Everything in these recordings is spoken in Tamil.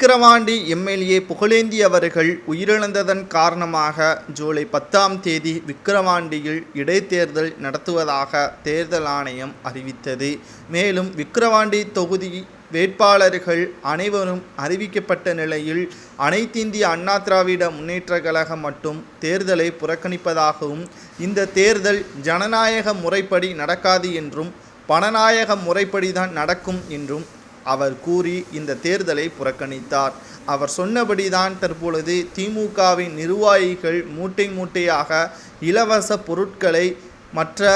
விக்கிரவாண்டி எம்எல்ஏ புகழேந்தி அவர்கள் உயிரிழந்ததன் காரணமாக ஜூலை 10ஆம் தேதி விக்கிரவாண்டியில் இடைத்தேர்தல் நடத்துவதாக தேர்தல் ஆணையம் அறிவித்தது. மேலும் விக்கிரவாண்டி தொகுதி வேட்பாளர்கள் அனைவரும் அறிவிக்கப்பட்ட நிலையில் அனைத்திந்திய அண்ணா திராவிட முன்னேற்றக் கழகம் மட்டும் தேர்தலை புறக்கணிப்பதாகவும், இந்த தேர்தல் ஜனநாயக முறைப்படி நடக்காது என்றும் பணநாயக முறைப்படிதான் நடக்கும் என்றும் அவர் கூறி இந்த தேர்தலை புறக்கணித்தார். அவர் சொன்னபடிதான் தற்பொழுது திமுகவின் நிர்வாகிகள் மூட்டை மூட்டையாக இலவச பொருட்களை மற்ற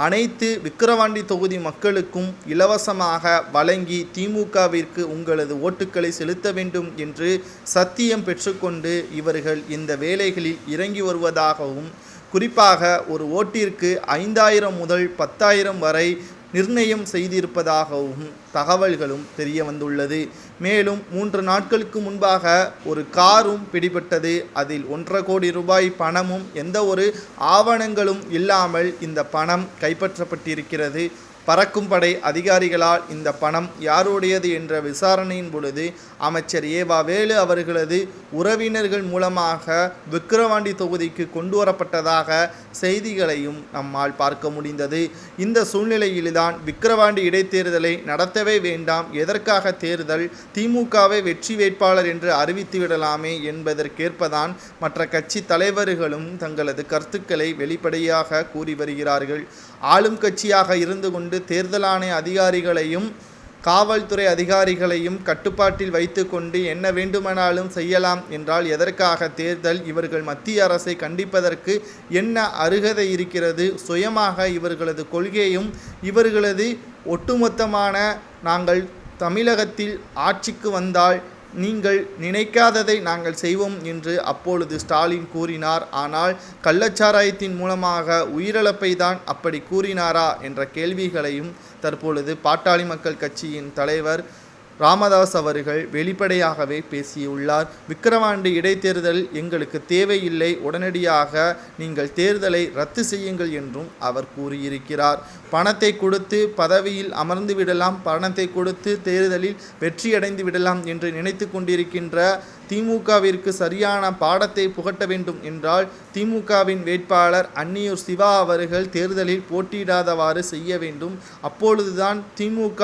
அனைத்து விக்கிரவாண்டி தொகுதி மக்களுக்கும் இலவசமாக வழங்கி திமுகவிற்கு உங்களது ஓட்டுக்களை செலுத்த வேண்டும் என்று சத்தியம் பெற்றுக்கொண்டு இவர்கள் இந்த வேலைகளில் இறங்கி வருவதாகவும், குறிப்பாக ஒரு ஓட்டிற்கு 5000 முதல் 10,000 வரை நிர்ணயம் செய்திருப்பதாகவும் தகவல்களும் தெரிய வந்துள்ளது. மேலும் 3 நாட்களுக்கு முன்பாக ஒரு காரும் பிடிபட்டது. அதில் 1.5 கோடி ரூபாய் பணமும் எந்த ஒரு ஆவணங்களும் இல்லாமல் இந்த பணம் கைப்பற்றப்பட்டிருக்கிறது. பறக்கும் படை அதிகாரிகளால் இந்த பணம் யாருடையது என்ற விசாரணையின் பொழுது அமைச்சர் ஏவா வேலு அவர்களது உறவினர்கள் மூலமாக விக்கிரவாண்டி தொகுதிக்கு கொண்டு வரப்பட்டதாக செய்திகளையும் நம்மால் பார்க்க முடிந்தது. இந்த சூழ்நிலையில்தான் விக்கிரவாண்டி இடைத்தேர்தலை நடத்தவே வேண்டாம், எதற்காக தேர்தல், திமுகவை வெற்றி வேட்பாளர் என்று அறிவித்து விடலாமே என்பதற்கேற்பதான் மற்ற கட்சி தலைவர்களும் தங்களது கருத்துக்களை வெளிப்படையாக கூறி வருகிறார்கள். ஆளும் கட்சியாக இருந்து கொண்டு தேர்தல் ஆணைய அதிகாரிகளையும் காவல்துறை அதிகாரிகளையும் கட்டுப்பாட்டில் வைத்து கொண்டு என்ன வேண்டுமானாலும் செய்யலாம் என்றால் எதற்காக தேர்தல்? இவர்கள் மத்திய அரசை கண்டிப்பதற்கு என்ன அருகதை இருக்கிறது? சுயமாக இவர்களது கொள்கையும் இவர்களது ஒட்டுமொத்தமான நாங்கள் தமிழகத்தில் ஆட்சிக்கு வந்தால் நீங்கள் நினைக்காததை நாங்கள் செய்வோம் என்று அப்பொழுது ஸ்டாலின் கூறினார். ஆனால் கள்ளச்சாராயத்தின் மூலமாக உயிரிழப்பை தான் அப்படி கூறினாரா என்ற கேள்விகளையும் தற்பொழுது பாட்டாளி மக்கள் கட்சியின் தலைவர் ராமதாஸ் அவர்கள் வெளிப்படையாகவே பேசியுள்ளார். விக்கிரவாண்டி இடைத்தேர்தல் எங்களுக்கு தேவையில்லை, உடனடியாக நீங்கள் தேர்தலை ரத்து செய்யுங்கள் என்றும் அவர் கூறியிருக்கிறார். பணத்தை கொடுத்து பதவியில் அமர்ந்து விடலாம், பணத்தை கொடுத்து தேர்தலில் வெற்றியடைந்து விடலாம் என்று நினைத்து கொண்டிருக்கின்ற திமுகவிற்கு சரியான பாடத்தை புகட்ட வேண்டும் என்றால் திமுகவின் வேட்பாளர் அன்னியூர் சிவா அவர்கள் தேர்தலில் போட்டியிடாதவாறு செய்ய வேண்டும். அப்பொழுதுதான் திமுக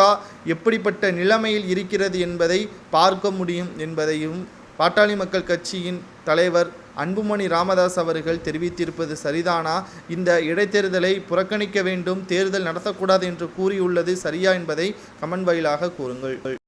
எப்படிப்பட்ட நிலைமையில் இருக்கிறது என்பதை பார்க்க முடியும் என்பதையும் பாட்டாளி மக்கள் கட்சியின் தலைவர் அன்புமணி ராமதாஸ் அவர்கள் தெரிவித்திருப்பது சரிதானா? இந்த இடைத்தேர்தலை புறக்கணிக்க வேண்டும், தேர்தல் நடத்தக்கூடாது என்று கூறியுள்ளது சரியா என்பதை கமெண்ட் வாயிலாக கூறுங்கள்.